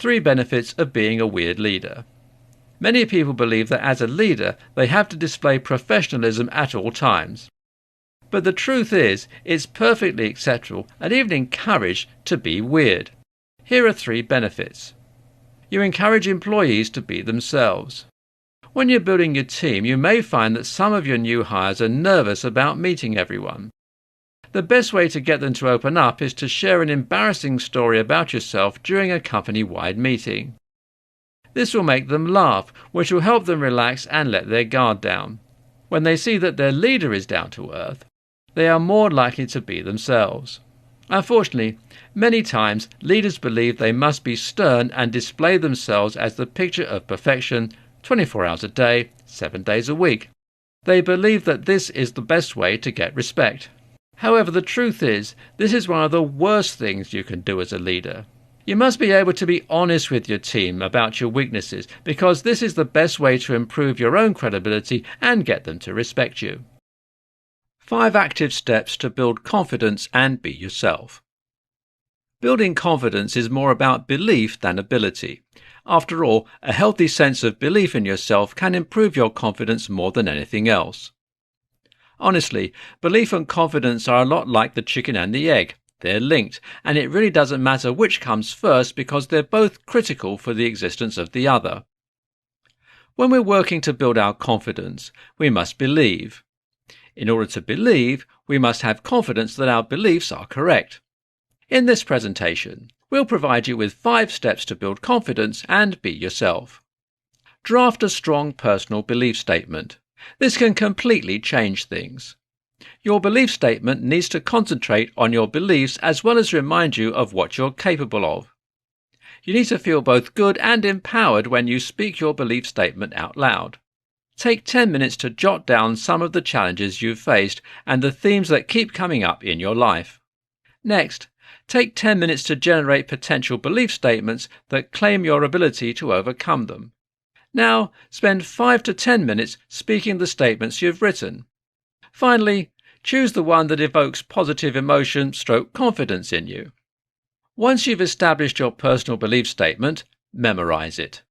3 benefits of being a weird leader. Many people believe that as a leader they have to display professionalism at all times. But the truth is, it's perfectly acceptable and even encouraged to be weird. Here are 3 benefits. You encourage employees to be themselves. When you're building your team, you may find that some of your new hires are nervous about meeting everyone. The best way to get them to open up is to share an embarrassing story about yourself during a company-wide meeting. This will make them laugh, which will help them relax and let their guard down. When they see that their leader is down to earth, they are more likely to be themselves. Unfortunately, many times leaders believe they must be stern and display themselves as the picture of perfection 24 hours a day, 7 days a week. They believe that this is the best way to get respect. However, the truth is, this is one of the worst things you can do as a leader. You must be able to be honest with your team about your weaknesses, because this is the best way to improve your own credibility and get them to respect you. 5 active steps to build confidence and be yourself. Building confidence is more about belief than ability. After all, a healthy sense of belief in yourself can improve your confidence more than anything else. Honestly, belief and confidence are a lot like the chicken and the egg. They're linked, and it really doesn't matter which comes first because they're both critical for the existence of the other. When we're working to build our confidence, we must believe. In order to believe, we must have confidence that our beliefs are correct. In this presentation, we'll provide you with 5 steps to build confidence and be yourself. Draft a strong personal belief statement. This can completely change things. Your belief statement needs to concentrate on your beliefs as well as remind you of what you're capable of. You need to feel both good and empowered when you speak your belief statement out loud. Take 10 minutes to jot down some of the challenges you've faced and the themes that keep coming up in your life. Next, take 10 minutes to generate potential belief statements that claim your ability to overcome them. Now, spend 5 to 10 minutes speaking the statements you've written. Finally, choose the one that evokes positive emotion / confidence in you. Once you've established your personal belief statement, memorize it.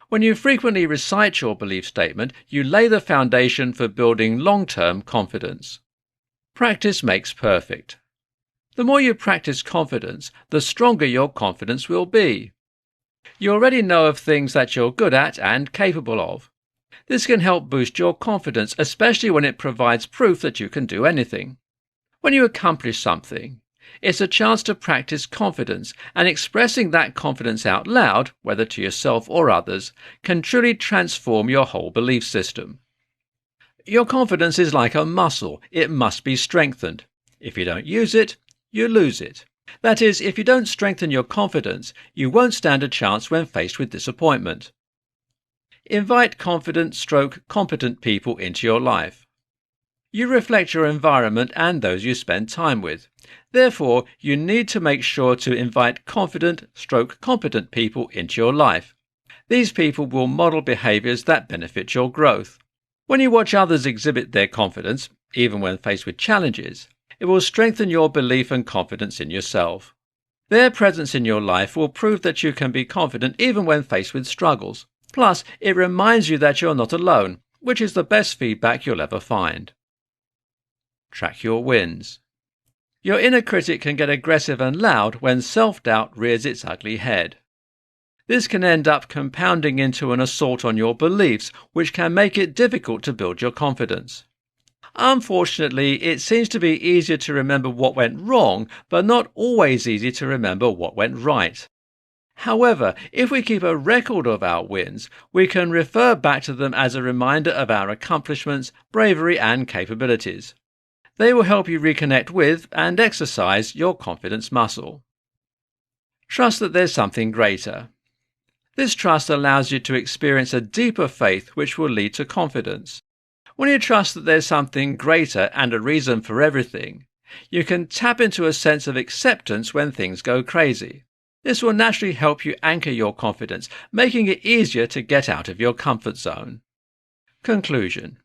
When you frequently recite your belief statement, you lay the foundation for building long-term confidence. Practice makes perfect. The more you practice confidence, the stronger your confidence will be. You already know of things that you're good at and capable of. This can help boost your confidence, especially when it provides proof that you can do anything. When you accomplish something, it's a chance to practice confidence, and expressing that confidence out loud, whether to yourself or others, can truly transform your whole belief system. Your confidence is like a muscle. It must be strengthened. If you don't use it, you lose it. That is, if you don't strengthen your confidence, you won't stand a chance when faced with disappointment. Invite confident / competent people into your life. You reflect your environment and those you spend time with. Therefore, you need to make sure to invite confident / competent people into your life. These people will model behaviors that benefit your growth. When you watch others exhibit their confidence, even when faced with challenges, it will strengthen your belief and confidence in yourself. Their presence in your life will prove that you can be confident even when faced with struggles. Plus, it reminds you that you're not alone, which is the best feedback you'll ever find. Track your wins. Your inner critic can get aggressive and loud when self-doubt rears its ugly head. This can end up compounding into an assault on your beliefs, which can make it difficult to build your confidence. Unfortunately, it seems to be easier to remember what went wrong, but not always easy to remember what went right. However, if we keep a record of our wins, we can refer back to them as a reminder of our accomplishments, bravery, and capabilities. They will help you reconnect with and exercise your confidence muscle. Trust that there's something greater. This trust allows you to experience a deeper faith which will lead to confidence. When you trust that there's something greater and a reason for everything, you can tap into a sense of acceptance when things go crazy. This will naturally help you anchor your confidence, making it easier to get out of your comfort zone. Conclusion.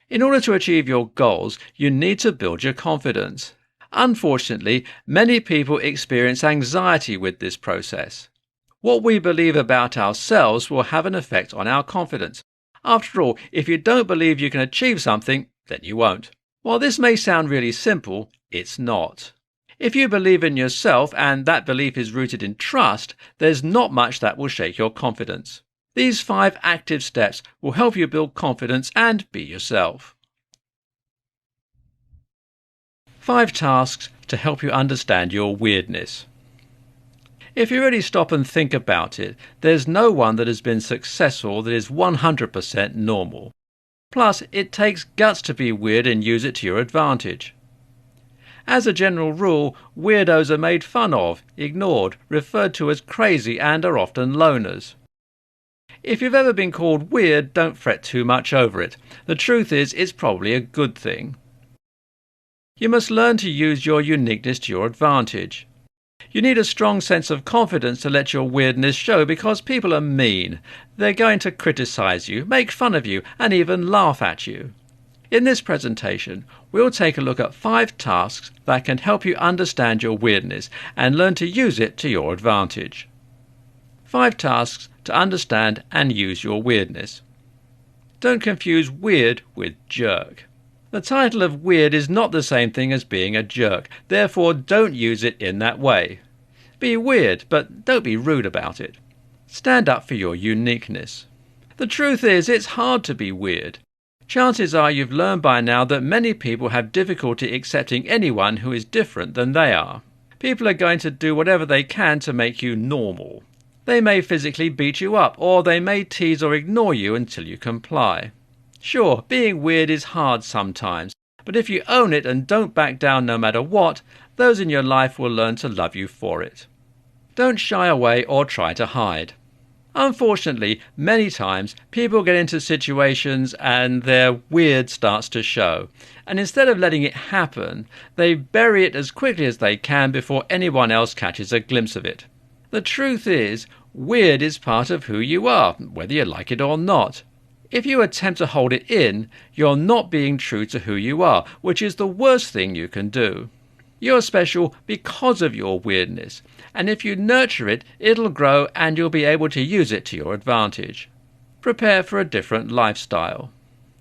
In order to achieve your goals, you need to build your confidence. Unfortunately, many people experience anxiety with this process. What we believe about ourselves will have an effect on our confidence. After all, if you don't believe you can achieve something, then you won't. While this may sound really simple, it's not. If you believe in yourself and that belief is rooted in trust, there's not much that will shake your confidence. These 5 active steps will help you build confidence and be yourself. 5 tasks to help you understand your weirdness. If you really stop and think about it, there's no one that has been successful that is 100% normal. Plus, it takes guts to be weird and use it to your advantage. As a general rule, weirdos are made fun of, ignored, referred to as crazy, and are often loners. If you've ever been called weird, don't fret too much over it. The truth is, it's probably a good thing. You must learn to use your uniqueness to your advantage. You need a strong sense of confidence to let your weirdness show because people are mean. They're going to criticize you, make fun of you, and even laugh at you. In this presentation, we'll take a look at 5 tasks that can help you understand your weirdness and learn to use it to your advantage. 5 tasks to understand and use your weirdness. Don't confuse weird with jerk. The title of weird is not the same thing as being a jerk, therefore don't use it in that way. Be weird, but don't be rude about it. Stand up for your uniqueness. The truth is, it's hard to be weird. Chances are you've learned by now that many people have difficulty accepting anyone who is different than they are. People are going to do whatever they can to make you normal. They may physically beat you up, or they may tease or ignore you until you comply. Sure, being weird is hard sometimes, but if you own it and don't back down no matter what, those in your life will learn to love you for it. Don't shy away or try to hide. Unfortunately, many times people get into situations and their weird starts to show, and instead of letting it happen, they bury it as quickly as they can before anyone else catches a glimpse of it. The truth is, weird is part of who you are, whether you like it or not. If you attempt to hold it in, you're not being true to who you are, which is the worst thing you can do. You're special because of your weirdness, and if you nurture it, it'll grow and you'll be able to use it to your advantage. Prepare for a different lifestyle.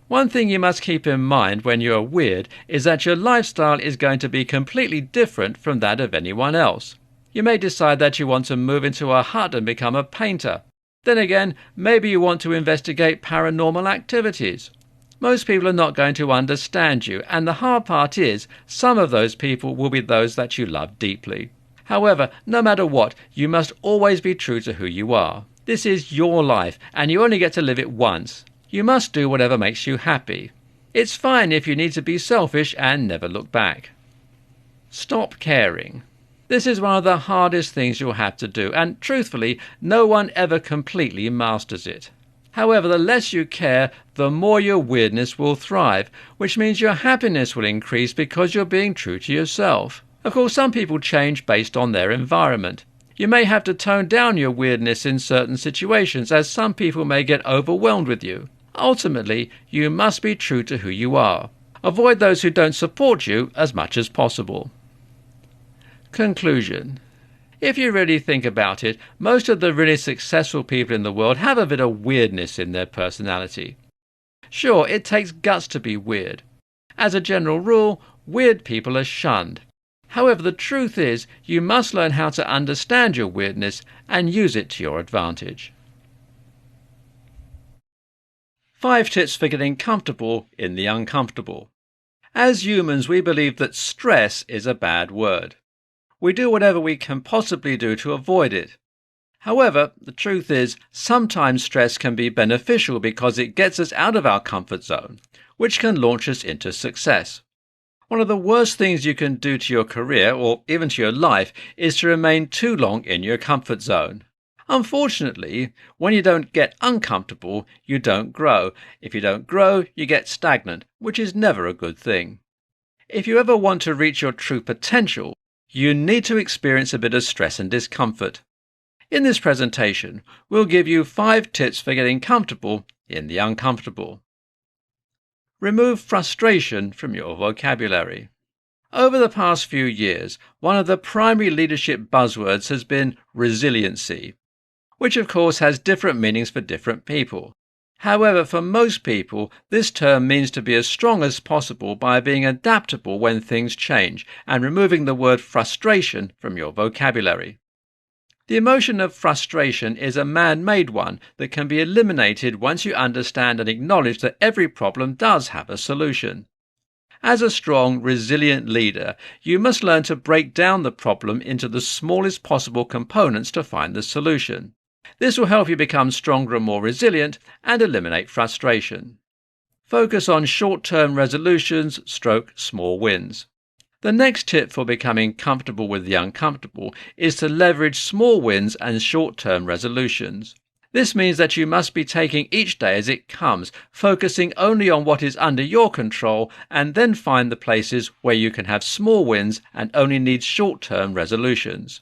One thing you must keep in mind when you're weird is that your lifestyle is going to be completely different from that of anyone else. You may decide that you want to move into a hut and become a painter. Then again, maybe you want to investigate paranormal activities. Most people are not going to understand you, and the hard part is, some of those people will be those that you love deeply. However, no matter what, you must always be true to who you are. This is your life, and you only get to live it once. You must do whatever makes you happy. It's fine if you need to be selfish and never look back. Stop caring. This is one of the hardest things you'll have to do, and truthfully, no one ever completely masters it. However, the less you care, the more your weirdness will thrive, which means your happiness will increase because you're being true to yourself. Of course, some people change based on their environment. You may have to tone down your weirdness in certain situations, as some people may get overwhelmed with you. Ultimately, you must be true to who you are. Avoid those who don't support you as much as possible. Conclusion. If you really think about it, most of the really successful people in the world have a bit of weirdness in their personality. Sure, it takes guts to be weird. As a general rule, weird people are shunned. However, the truth is, you must learn how to understand your weirdness and use it to your advantage. 5 tips for getting comfortable in the uncomfortable. As humans, we believe that stress is a bad word. We do whatever we can possibly do to avoid it. However, the truth is, sometimes stress can be beneficial because it gets us out of our comfort zone, which can launch us into success. One of the worst things you can do to your career, or even to your life, is to remain too long in your comfort zone. Unfortunately, when you don't get uncomfortable, you don't grow. If you don't grow, you get stagnant, which is never a good thing. If you ever want to reach your true potential, you need to experience a bit of stress and discomfort. In this presentation, we'll give you 5 tips for getting comfortable in the uncomfortable. Remove frustration from your vocabulary. Over the past few years, one of the primary leadership buzzwords has been resiliency. which of course has different meanings for different people. However, for most people, this term means to be as strong as possible by being adaptable when things change and removing the word frustration from your vocabulary. The emotion of frustration is a man-made one that can be eliminated once you understand and acknowledge that every problem does have a solution. As a strong, resilient leader, you must learn to break down the problem into the smallest possible components to find the solution. This will help you become stronger and more resilient and eliminate frustration. Focus on short-term resolutions / small wins. The next tip for becoming comfortable with the uncomfortable is to leverage small wins and short-term resolutions. This means that you must be taking each day as it comes, focusing only on what is under your control, and then find the places where you can have small wins and only need short-term resolutions.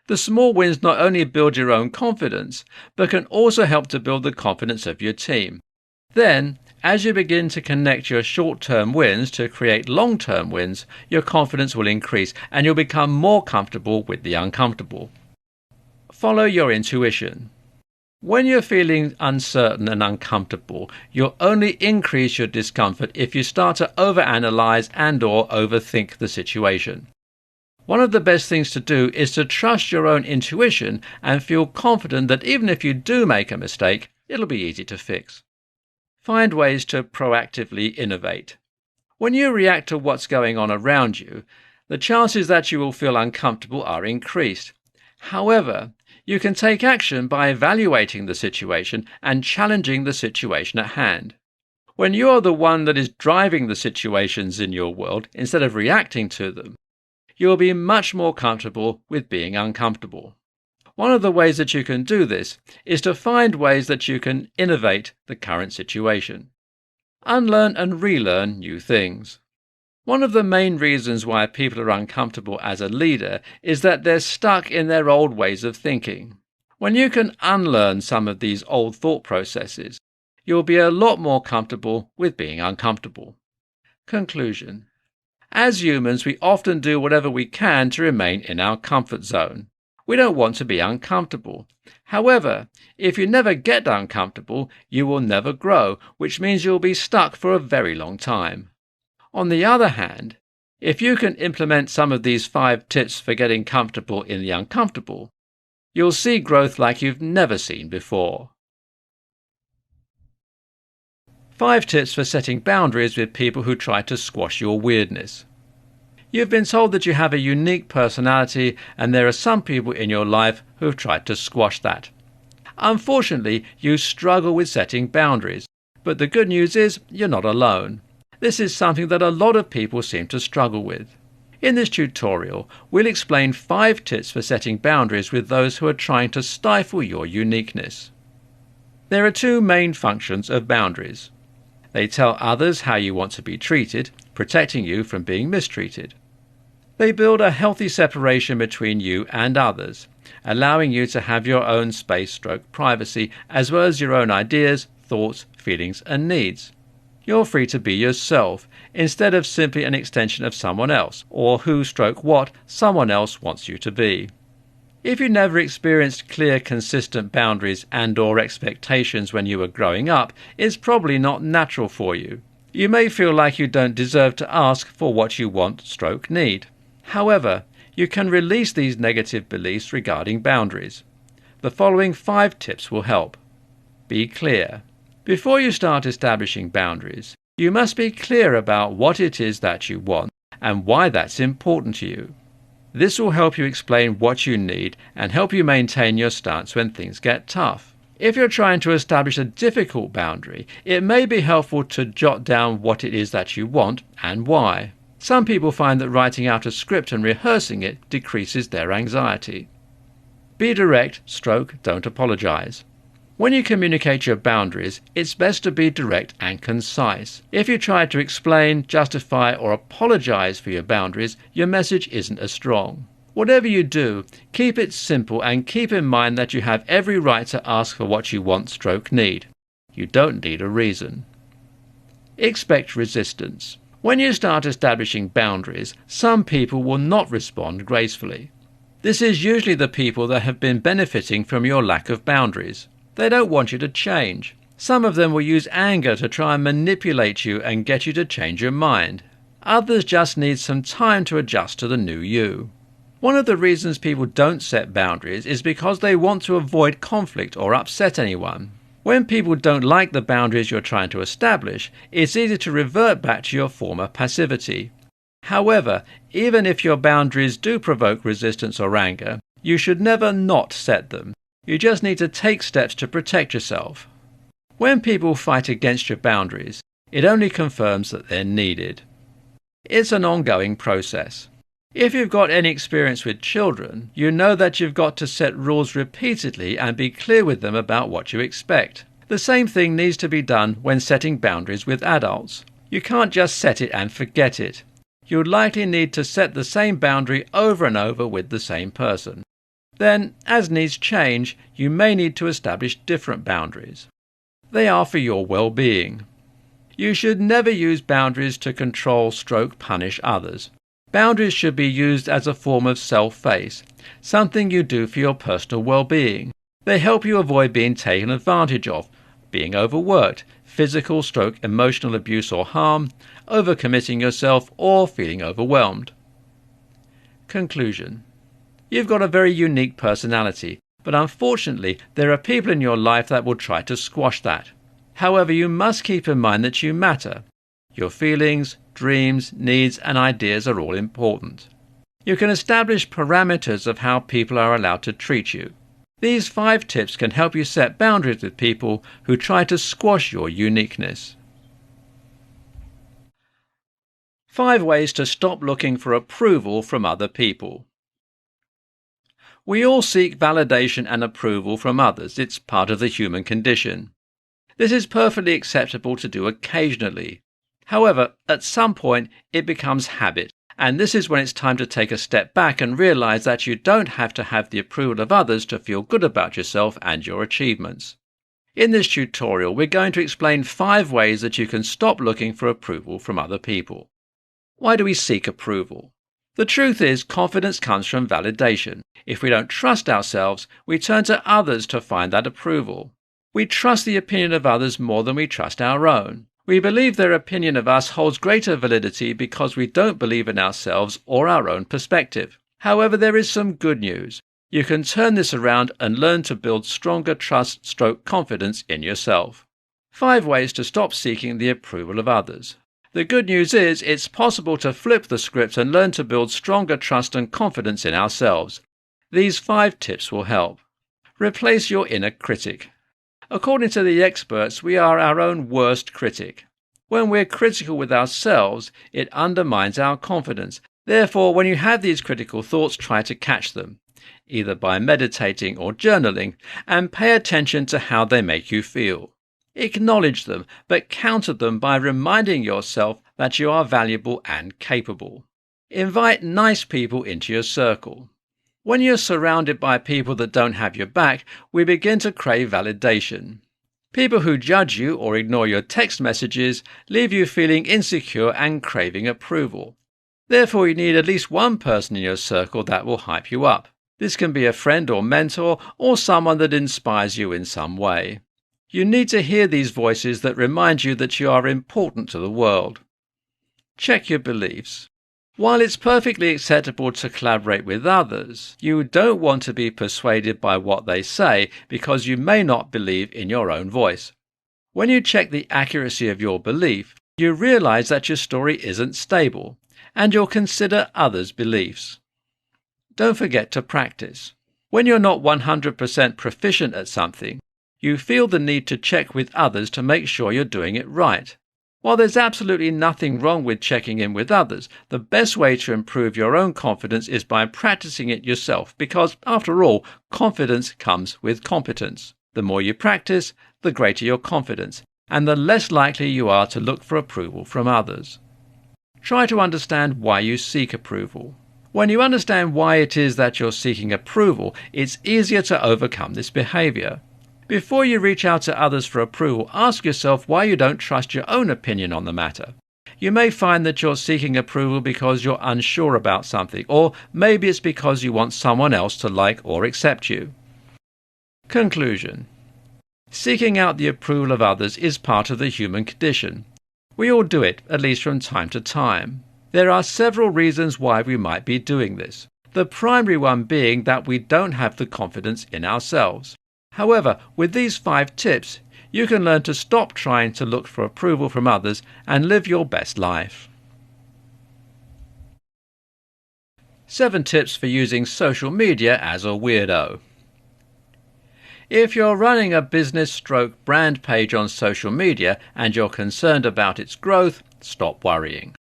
The small wins not only build your own confidence, but can also help to build the confidence of your team. Then, as you begin to connect your short-term wins to create long-term wins, your confidence will increase and you'll become more comfortable with the uncomfortable. Follow your intuition. When you're feeling uncertain and uncomfortable, you'll only increase your discomfort if you start to overanalyze and/or overthink the situation. One of the best things to do is to trust your own intuition and feel confident that even if you do make a mistake, it'll be easy to fix. Find ways to proactively innovate. When you react to what's going on around you, the chances that you will feel uncomfortable are increased. However, you can take action by evaluating the situation and challenging the situation at hand. When you are the one that is driving the situations in your world instead of reacting to them, you will be much more comfortable with being uncomfortable. One of the ways that you can do this is to find ways that you can innovate the current situation. Unlearn and relearn new things. One of the main reasons why people are uncomfortable as a leader is that they're stuck in their old ways of thinking. When you can unlearn some of these old thought processes, you'll be a lot more comfortable with being uncomfortable. Conclusion. As humans, we often do whatever we can to remain in our comfort zone. We don't want to be uncomfortable. However, if you never get uncomfortable, you will never grow, which means you'll be stuck for a very long time. On the other hand, if you can implement some of these 5 tips for getting comfortable in the uncomfortable, you'll see growth like you've never seen before. 5 tips for setting boundaries with people who try to squash your weirdness. You've been told that you have a unique personality and there are some people in your life who have tried to squash that. Unfortunately, you struggle with setting boundaries, but the good news is you're not alone. This is something that a lot of people seem to struggle with. In this tutorial, we'll explain 5 tips for setting boundaries with those who are trying to stifle your uniqueness. There are 2 main functions of boundaries. They tell others how you want to be treated, protecting you from being mistreated. They build a healthy separation between you and others, allowing you to have your own space / privacy, as well as your own ideas, thoughts, feelings and needs. You're free to be yourself, instead of simply an extension of someone else, or who / what someone else wants you to be. If you never experienced clear, consistent boundaries and/or expectations when you were growing up, it's probably not natural for you. You may feel like you don't deserve to ask for what you want / need. However, you can release these negative beliefs regarding boundaries. The following 5 tips will help. Be clear. Before you start establishing boundaries, you must be clear about what it is that you want and why that's important to you. This will help you explain what you need and help you maintain your stance when things get tough. If you're trying to establish a difficult boundary, it may be helpful to jot down what it is that you want and why. Some people find that writing out a script and rehearsing it decreases their anxiety. Be direct / don't apologize. When you communicate your boundaries, it's best to be direct and concise. If you try to explain, justify, or apologize for your boundaries, your message isn't as strong. Whatever you do, keep it simple and keep in mind that you have every right to ask for what you want / need. You don't need a reason. Expect resistance. When you start establishing boundaries, some people will not respond gracefully. This is usually the people that have been benefiting from your lack of boundaries. They don't want you to change. Some of them will use anger to try and manipulate you and get you to change your mind. Others just need some time to adjust to the new you. One of the reasons people don't set boundaries is because they want to avoid conflict or upset anyone. When people don't like the boundaries you're trying to establish, it's easy to revert back to your former passivity. However, even if your boundaries do provoke resistance or anger, you should never not set them. You just need to take steps to protect yourself. When people fight against your boundaries, it only confirms that they're needed. It's an ongoing process. If you've got any experience with children, you know that you've got to set rules repeatedly and be clear with them about what you expect. The same thing needs to be done when setting boundaries with adults. You can't just set it and forget it. You'll likely need to set the same boundary over and over with the same person. Then, as needs change, you may need to establish different boundaries. They are for your well-being. You should never use boundaries to control/punish others. Boundaries should be used as a form of self-face, something you do for your personal well-being. They help you avoid being taken advantage of, being overworked, physical/emotional abuse or harm, overcommitting yourself, or feeling overwhelmed. Conclusion. You've got a very unique personality, but unfortunately there are people in your life that will try to squash that. However, you must keep in mind that you matter. Your feelings, dreams, needs and ideas are all important. You can establish parameters of how people are allowed to treat you. These 5 tips can help you set boundaries with people who try to squash your uniqueness. 5 ways to stop looking for approval from other people. We all seek validation and approval from others. It's part of the human condition. This is perfectly acceptable to do occasionally. However, at some point it becomes habit, and this is when it's time to take a step back and realize that you don't have to have the approval of others to feel good about yourself and your achievements. In this tutorial, we're going to explain 5 ways that you can stop looking for approval from other people. Why do we seek approval? The truth is, confidence comes from validation. If we don't trust ourselves, we turn to others to find that approval. We trust the opinion of others more than we trust our own. We believe their opinion of us holds greater validity because we don't believe in ourselves or our own perspective. However, there is some good news. You can turn this around and learn to build stronger trust/confidence in yourself. 5 ways to stop seeking the approval of others. The good news is it's possible to flip the script and learn to build stronger trust and confidence in ourselves. These 5 tips will help. Replace your inner critic. According to the experts, we are our own worst critic. When we're critical with ourselves, it undermines our confidence. Therefore, when you have these critical thoughts, try to catch them, either by meditating or journaling, and pay attention to how they make you feel. Acknowledge them, but counter them by reminding yourself that you are valuable and capable. Invite nice people into your circle. When you're surrounded by people that don't have your back, we begin to crave validation. People who judge you or ignore your text messages leave you feeling insecure and craving approval. Therefore, you need at least one person in your circle that will hype you up. This can be a friend or mentor or someone that inspires you in some way. You need to hear these voices that remind you that you are important to the world. Check your beliefs. While it's perfectly acceptable to collaborate with others, you don't want to be persuaded by what they say because you may not believe in your own voice. When you check the accuracy of your belief, you realize that your story isn't stable, and you'll consider others' beliefs. Don't forget to practice. When you're not 100% proficient at something, you feel the need to check with others to make sure you're doing it right. While there's absolutely nothing wrong with checking in with others, the best way to improve your own confidence is by practicing it yourself because, after all, confidence comes with competence. The more you practice, the greater your confidence, and the less likely you are to look for approval from others. Try to understand why you seek approval. When you understand why it is that you're seeking approval, it's easier to overcome this behavior. Before you reach out to others for approval, ask yourself why you don't trust your own opinion on the matter. You may find that you're seeking approval because you're unsure about something, or maybe it's because you want someone else to like or accept you. Conclusion. Seeking out the approval of others is part of the human condition. We all do it, at least from time to time. There are several reasons why we might be doing this. The primary one being that we don't have the confidence in ourselves. However, with these 5 tips, you can learn to stop trying to look for approval from others and live your best life. 7 tips for using social media as a weirdo. If you're running a business/brand page on social media and you're concerned about its growth, stop worrying.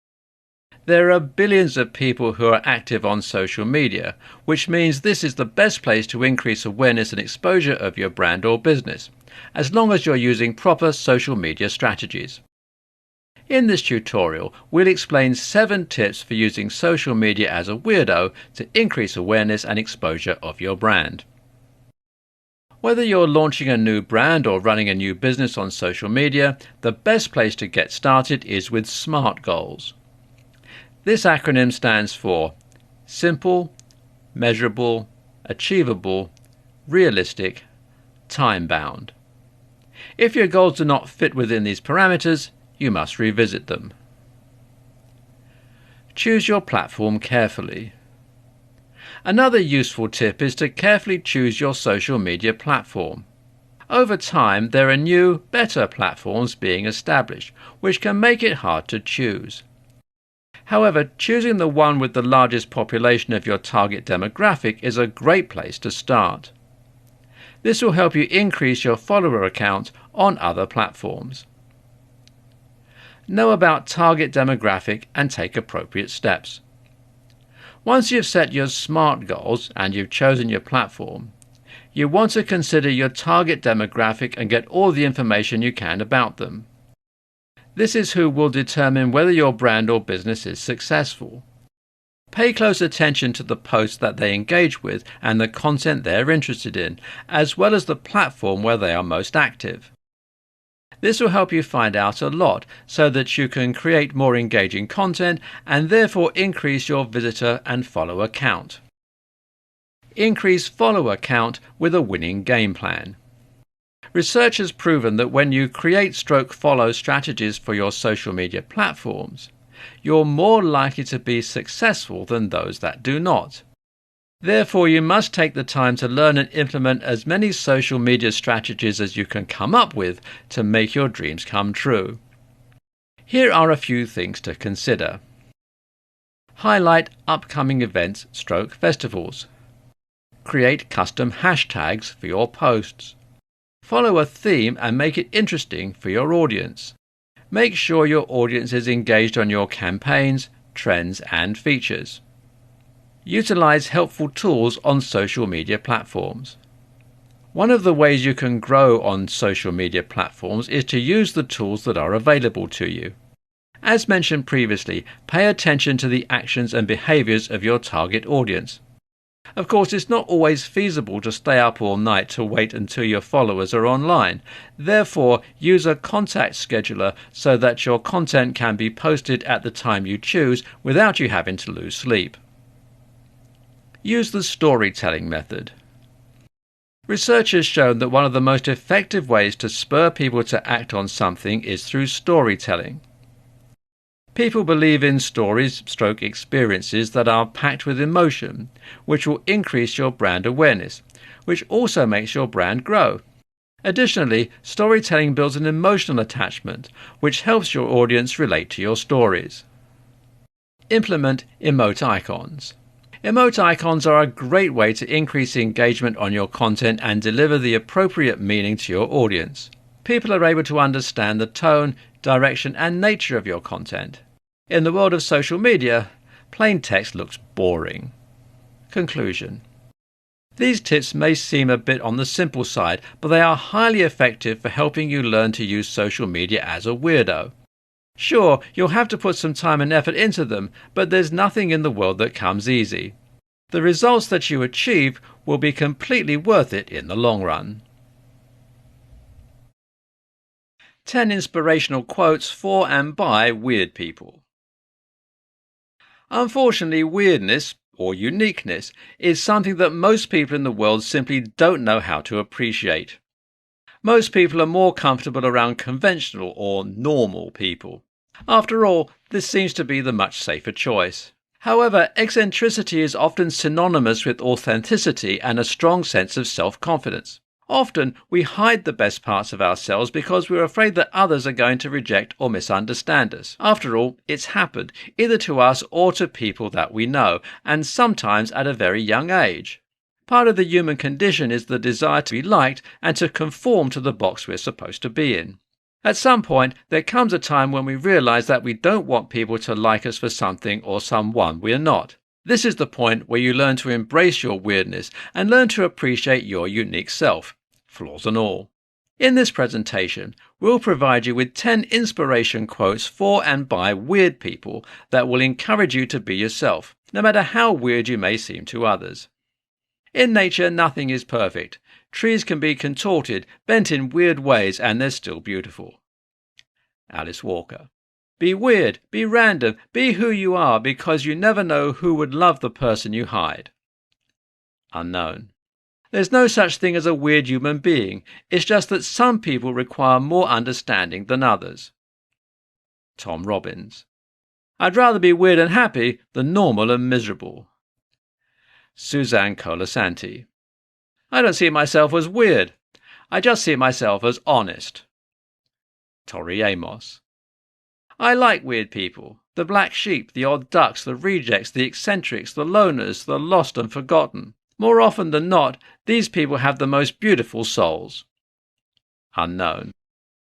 There are billions of people who are active on social media, which means this is the best place to increase awareness and exposure of your brand or business, as long as you're using proper social media strategies. In this tutorial, we'll explain 7 tips for using social media as a weirdo to increase awareness and exposure of your brand. Whether you're launching a new brand or running a new business on social media, the best place to get started is with SMART goals. This acronym stands for Simple, Measurable, Achievable, Realistic, Time-bound. If your goals do not fit within these parameters, you must revisit them. Choose your platform carefully. Another useful tip is to carefully choose your social media platform. Over time, there are new, better platforms being established, which can make it hard to choose. However, choosing the one with the largest population of your target demographic is a great place to start. This will help you increase your follower account on other platforms. Know about target demographic and take appropriate steps. Once you've set your SMART goals and you've chosen your platform, you want to consider your target demographic and get all the information you can about them. This is who will determine whether your brand or business is successful. Pay close attention to the posts that they engage with and the content they're interested in, as well as the platform where they are most active. This will help you find out a lot so that you can create more engaging content and therefore increase your visitor and follower count. Increase follower count with a winning game plan. Research has proven that when you create/follow strategies for your social media platforms, you're more likely to be successful than those that do not. Therefore, you must take the time to learn and implement as many social media strategies as you can come up with to make your dreams come true. Here are a few things to consider. Highlight upcoming events/festivals. Create custom hashtags for your posts. Follow a theme and make it interesting for your audience. Make sure your audience is engaged on your campaigns, trends, and features. Utilize helpful tools on social media platforms. One of the ways you can grow on social media platforms is to use the tools that are available to you. As mentioned previously, pay attention to the actions and behaviors of your target audience. Of course, it's not always feasible to stay up all night to wait until your followers are online. Therefore, use a contact scheduler so that your content can be posted at the time you choose without you having to lose sleep. Use the storytelling method. Research has shown that one of the most effective ways to spur people to act on something is through storytelling. People believe in stories/experiences that are packed with emotion, which will increase your brand awareness, which also makes your brand grow. Additionally, storytelling builds an emotional attachment, which helps your audience relate to your stories. Implement emote icons. Emote icons are a great way to increase engagement on your content and deliver the appropriate meaning to your audience. People are able to understand the tone, direction, and nature of your content. In the world of social media, plain text looks boring. Conclusion. These tips may seem a bit on the simple side, but they are highly effective for helping you learn to use social media as a weirdo. Sure, you'll have to put some time and effort into them, but there's nothing in the world that comes easy. The results that you achieve will be completely worth it in the long run. 10 inspirational quotes for and by weird people. Unfortunately, weirdness, or uniqueness, is something that most people in the world simply don't know how to appreciate. Most people are more comfortable around conventional or normal people. After all, this seems to be the much safer choice. However, eccentricity is often synonymous with authenticity and a strong sense of self-confidence. Often, we hide the best parts of ourselves because we're afraid that others are going to reject or misunderstand us. After all, it's happened, either to us or to people that we know, and sometimes at a very young age. Part of the human condition is the desire to be liked and to conform to the box we're supposed to be in. At some point, there comes a time when we realize that we don't want people to like us for something or someone we are not. This is the point where you learn to embrace your weirdness and learn to appreciate your unique self, flaws and all. In this presentation, we'll provide you with 10 inspiration quotes for and by weird people that will encourage you to be yourself, no matter how weird you may seem to others. In nature, nothing is perfect. Trees can be contorted, bent in weird ways, and they're still beautiful. Alice Walker. Be weird, be random, be who you are, because you never know who would love the person you hide. Unknown. There's no such thing as a weird human being. It's just that some people require more understanding than others. Tom Robbins. I'd rather be weird and happy than normal and miserable. Suzanne Colasanti. I don't see myself as weird. I just see myself as honest. Tori Amos. I like weird people. The black sheep, the odd ducks, the rejects, the eccentrics, the loners, the lost and forgotten. More often than not, these people have the most beautiful souls. Unknown.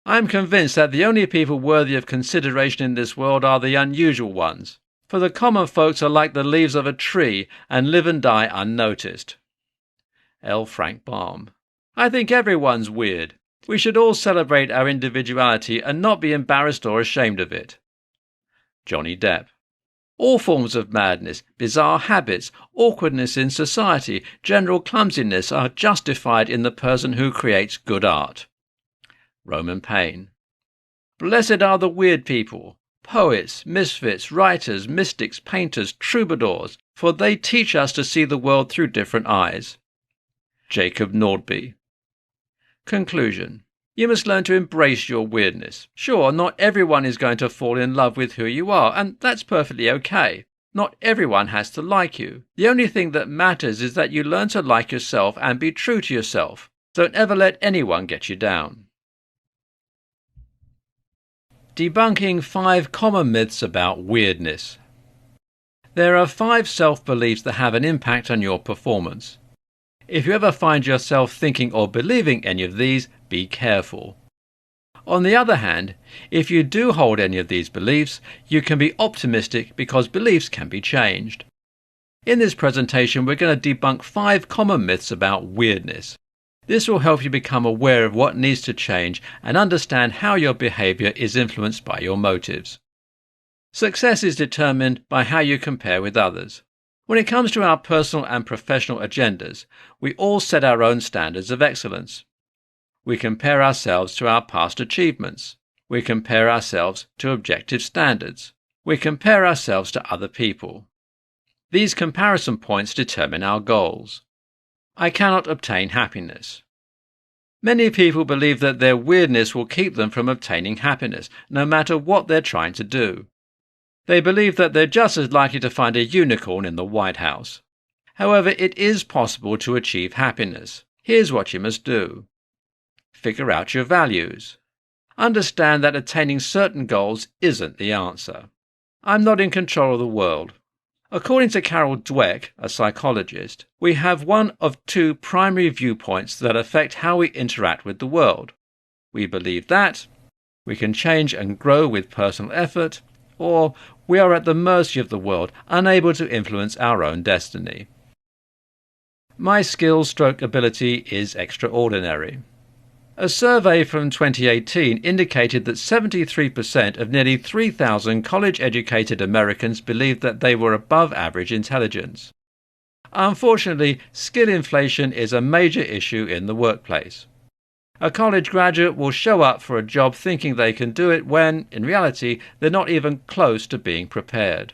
I am convinced that the only people worthy of consideration in this world are the unusual ones. For the common folks are like the leaves of a tree and live and die unnoticed. L. Frank Baum. I think everyone's weird. We should all celebrate our individuality and not be embarrassed or ashamed of it. Johnny Depp. All forms of madness, bizarre habits, awkwardness in society, general clumsiness are justified in the person who creates good art. Roman Paine. Blessed are the weird people, poets, misfits, writers, mystics, painters, troubadours, for they teach us to see the world through different eyes. Jacob Nordby. Conclusion. You must learn to embrace your weirdness. Sure, not everyone is going to fall in love with who you are, and that's perfectly okay. Not everyone has to like you. The only thing that matters is that you learn to like yourself and be true to yourself. Don't ever let anyone get you down. Debunking 5 common myths about weirdness. There are 5 self-beliefs that have an impact on your performance. If you ever find yourself thinking or believing any of these, be careful. On the other hand, if you do hold any of these beliefs, you can be optimistic because beliefs can be changed. In this presentation, we're going to debunk 5 common myths about weirdness. This will help you become aware of what needs to change and understand how your behavior is influenced by your motives. Success is determined by how you compare with others. When it comes to our personal and professional agendas, we all set our own standards of excellence. We compare ourselves to our past achievements. We compare ourselves to objective standards. We compare ourselves to other people. These comparison points determine our goals. I cannot obtain happiness. Many people believe that their weirdness will keep them from obtaining happiness, no matter what they're trying to do. They believe that they're just as likely to find a unicorn in the White House. However, it is possible to achieve happiness. Here's what you must do. Figure out your values. Understand that attaining certain goals isn't the answer. I'm not in control of the world. According to Carol Dweck, a psychologist, we have one of 2 primary viewpoints that affect how we interact with the world. We believe that we can change and grow with personal effort, or we are at the mercy of the world, unable to influence our own destiny. My skill/ability is extraordinary. A survey from 2018 indicated that 73% of nearly 3,000 college-educated Americans believed that they were above average intelligence. Unfortunately, skill inflation is a major issue in the workplace. A college graduate will show up for a job thinking they can do it when, in reality, they're not even close to being prepared.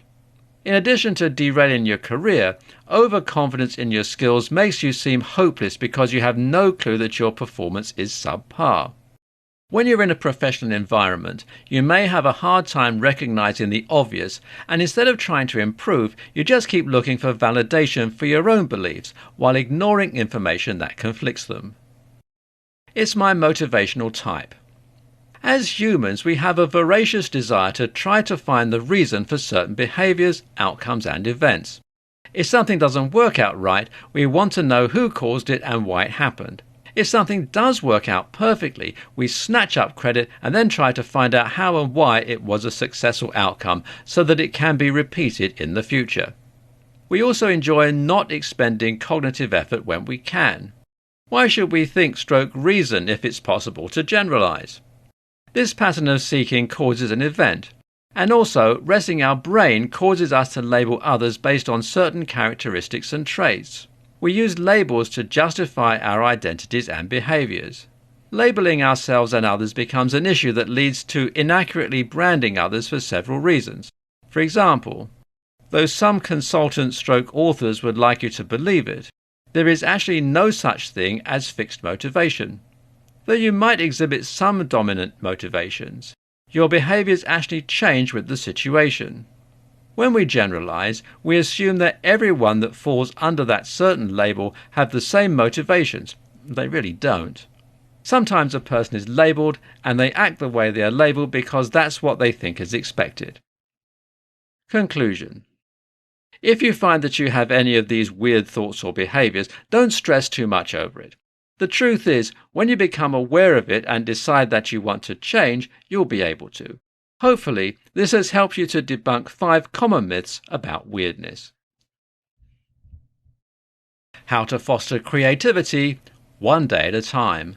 In addition to derailing your career, overconfidence in your skills makes you seem hopeless because you have no clue that your performance is subpar. When you're in a professional environment, you may have a hard time recognizing the obvious, and instead of trying to improve, you just keep looking for validation for your own beliefs while ignoring information that conflicts them. It's my motivational type. As humans, we have a voracious desire to try to find the reason for certain behaviors, outcomes, and events. If something doesn't work out right, we want to know who caused it and why it happened. If something does work out perfectly, we snatch up credit and then try to find out how and why it was a successful outcome so that it can be repeated in the future. We also enjoy not expending cognitive effort when we can. Why should we think/reason if it's possible to generalize? This pattern of seeking causes an event, and also resting our brain causes us to label others based on certain characteristics and traits. We use labels to justify our identities and behaviors. Labeling ourselves and others becomes an issue that leads to inaccurately branding others for several reasons. For example, though some consultants/authors would like you to believe it, there is actually no such thing as fixed motivation. Though you might exhibit some dominant motivations, your behaviors actually change with the situation. When we generalize, we assume that everyone that falls under that certain label have the same motivations. They really don't. Sometimes a person is labeled and they act the way they are labeled because that's what they think is expected. Conclusion. If you find that you have any of these weird thoughts or behaviors, don't stress too much over it. The truth is, when you become aware of it and decide that you want to change, you'll be able to. Hopefully, this has helped you to debunk 5 common myths about weirdness. How to foster creativity, one day at a time.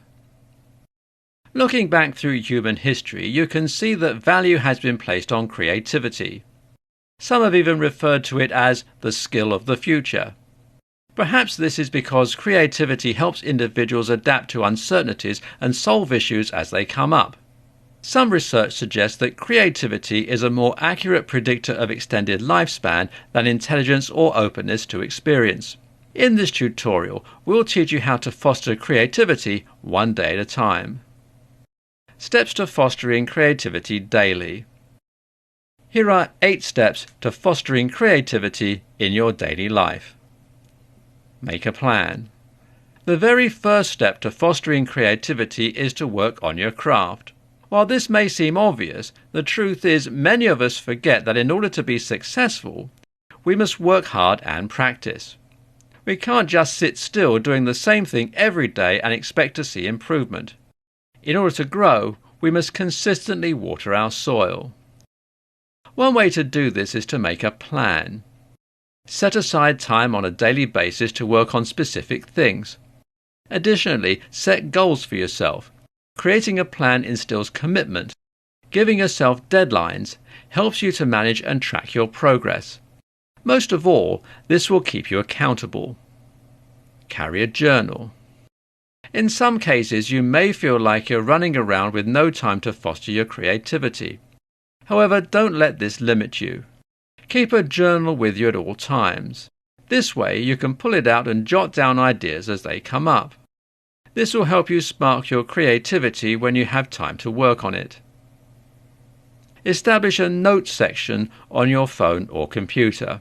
Looking back through human history, you can see that value has been placed on creativity. Some have even referred to it as the skill of the future. Perhaps this is because creativity helps individuals adapt to uncertainties and solve issues as they come up. Some research suggests that creativity is a more accurate predictor of extended lifespan than intelligence or openness to experience. In this tutorial, we'll teach you how to foster creativity one day at a time. Steps to fostering creativity daily. Here are 8 steps to fostering creativity in your daily life. Make a plan. The very first step to fostering creativity is to work on your craft. While this may seem obvious, the truth is many of us forget that in order to be successful, we must work hard and practice. We can't just sit still doing the same thing every day and expect to see improvement. In order to grow, we must consistently water our soil. One way to do this is to make a plan. Set aside time on a daily basis to work on specific things. Additionally, set goals for yourself. Creating a plan instills commitment. Giving yourself deadlines helps you to manage and track your progress. Most of all, this will keep you accountable. Carry a journal. In some cases, you may feel like you're running around with no time to foster your creativity. However, don't let this limit you. Keep a journal with you at all times. This way you can pull it out and jot down ideas as they come up. This will help you spark your creativity when you have time to work on it. Establish a notes section on your phone or computer.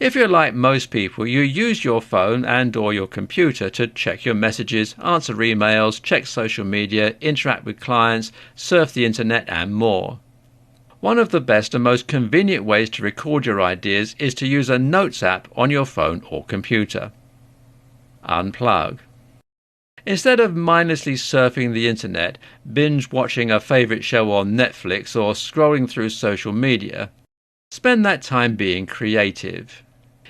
If you're like most people, you use your phone and/or your computer to check your messages, answer emails, check social media, interact with clients, surf the internet and more. One of the best and most convenient ways to record your ideas is to use a notes app on your phone or computer. Unplug. Instead of mindlessly surfing the internet, binge watching a favourite show on Netflix or scrolling through social media, spend that time being creative.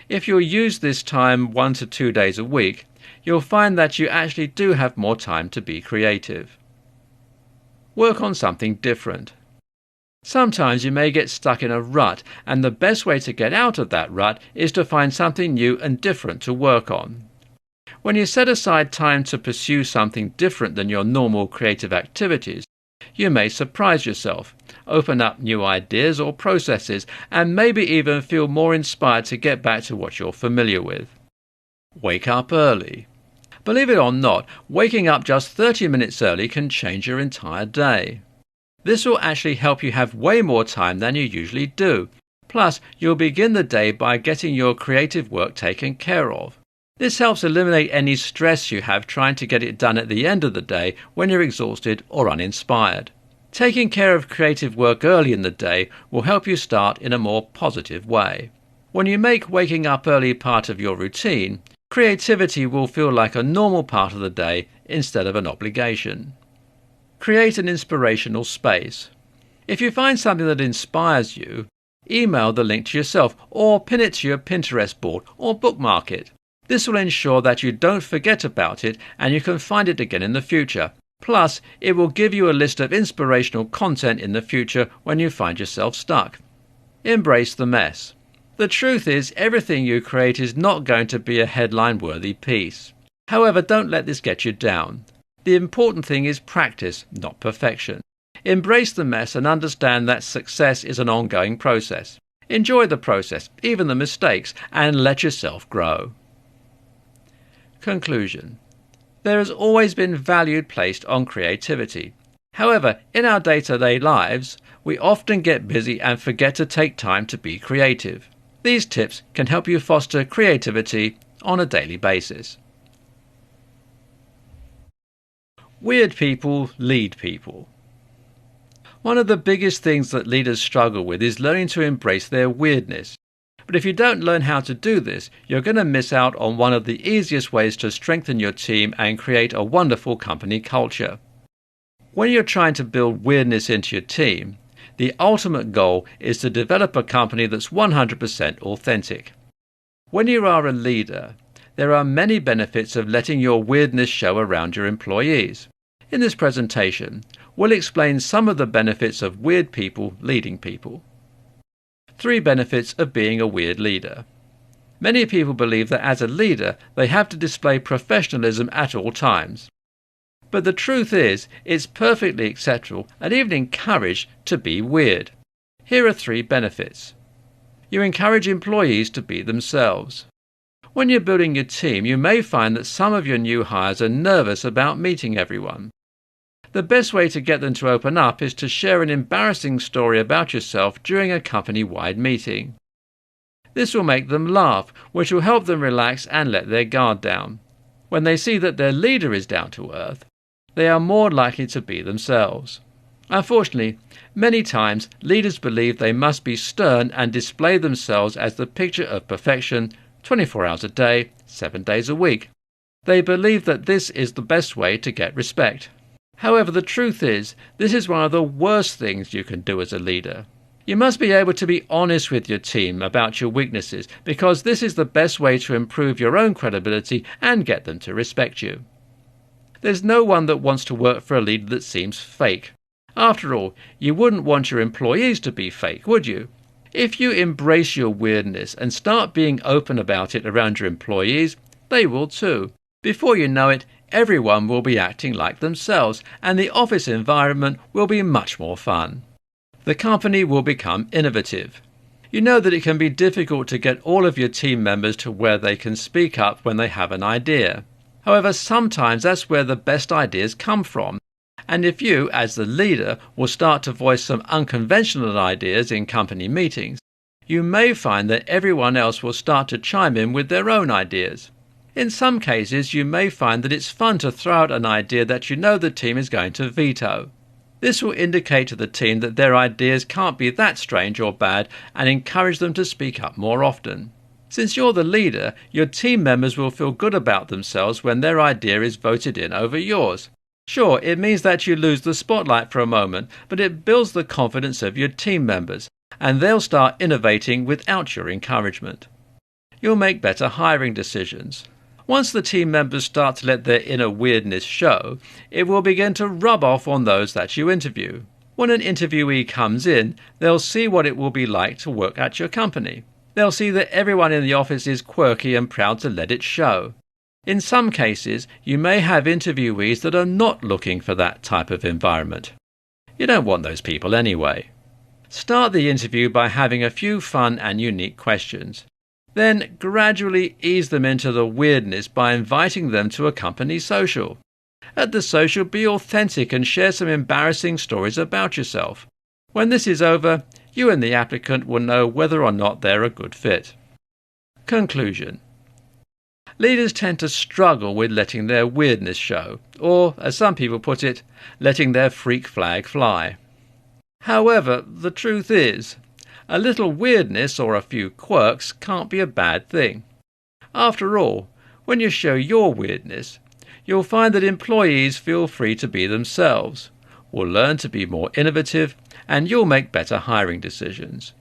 If you'll use this time 1 to 2 days a week, you'll find that you actually do have more time to be creative. Work on something different. Sometimes you may get stuck in a rut, and the best way to get out of that rut is to find something new and different to work on. When you set aside time to pursue something different than your normal creative activities, you may surprise yourself, open up new ideas or processes, and maybe even feel more inspired to get back to what you're familiar with. Wake up early. Believe it or not, waking up just 30 minutes early can change your entire day. This will actually help you have way more time than you usually do. Plus, you'll begin the day by getting your creative work taken care of. This helps eliminate any stress you have trying to get it done at the end of the day when you're exhausted or uninspired. Taking care of creative work early in the day will help you start in a more positive way. When you make waking up early part of your routine, creativity will feel like a normal part of the day instead of an obligation. Create an inspirational space. If you find something that inspires you, email the link to yourself or pin it to your Pinterest board or bookmark it. This will ensure that you don't forget about it and you can find it again in the future. Plus, it will give you a list of inspirational content in the future when you find yourself stuck. Embrace the mess. The truth is, everything you create is not going to be a headline-worthy piece. However, don't let this get you down. The important thing is practice, not perfection. Embrace the mess and understand that success is an ongoing process. Enjoy the process, even the mistakes, and let yourself grow. Conclusion. There has always been value placed on creativity. However, in our day-to-day lives, we often get busy and forget to take time to be creative. These tips can help you foster creativity on a daily basis. Weird people lead people. One of the biggest things that leaders struggle with is learning to embrace their weirdness. But if you don't learn how to do this, you're going to miss out on one of the easiest ways to strengthen your team and create a wonderful company culture. When you're trying to build weirdness into your team, the ultimate goal is to develop a company that's 100% authentic. When you are a leader, there are many benefits of letting your weirdness show around your employees. In this presentation, we'll explain some of the benefits of weird people leading people. 3 benefits of being a weird leader. Many people believe that as a leader, they have to display professionalism at all times. But the truth is, it's perfectly acceptable and even encouraged to be weird. Here are 3 benefits. You encourage employees to be themselves. When you're building your team, you may find that some of your new hires are nervous about meeting everyone. The best way to get them to open up is to share an embarrassing story about yourself during a company-wide meeting. This will make them laugh, which will help them relax and let their guard down. When they see that their leader is down to earth, they are more likely to be themselves. Unfortunately, many times leaders believe they must be stern and display themselves as the picture of perfection 24 hours a day, 7 days a week. They believe that this is the best way to get respect. However, the truth is, this is one of the worst things you can do as a leader. You must be able to be honest with your team about your weaknesses, because this is the best way to improve your own credibility and get them to respect you. There's no one that wants to work for a leader that seems fake. After all, you wouldn't want your employees to be fake, would you? If you embrace your weirdness and start being open about it around your employees, they will too. Before you know it, everyone will be acting like themselves, and the office environment will be much more fun. The company will become innovative. You know that it can be difficult to get all of your team members to where they can speak up when they have an idea. However, sometimes that's where the best ideas come from. And if you, as the leader, will start to voice some unconventional ideas in company meetings, you may find that everyone else will start to chime in with their own ideas. In some cases, you may find that it's fun to throw out an idea that you know the team is going to veto. This will indicate to the team that their ideas can't be that strange or bad and encourage them to speak up more often. Since you're the leader, your team members will feel good about themselves when their idea is voted in over yours. Sure, it means that you lose the spotlight for a moment, but it builds the confidence of your team members, and they'll start innovating without your encouragement. You'll make better hiring decisions. Once the team members start to let their inner weirdness show, it will begin to rub off on those that you interview. When an interviewee comes in, they'll see what it will be like to work at your company. They'll see that everyone in the office is quirky and proud to let it show. In some cases, you may have interviewees that are not looking for that type of environment. You don't want those people anyway. Start the interview by having a few fun and unique questions. Then gradually ease them into the weirdness by inviting them to a company social. At the social, be authentic and share some embarrassing stories about yourself. When this is over, you and the applicant will know whether or not they're a good fit. Conclusion. Leaders tend to struggle with letting their weirdness show, or, as some people put it, letting their freak flag fly. However, the truth is, a little weirdness or a few quirks can't be a bad thing. After all, when you show your weirdness, you'll find that employees feel free to be themselves, will learn to be more innovative, and you'll make better hiring decisions.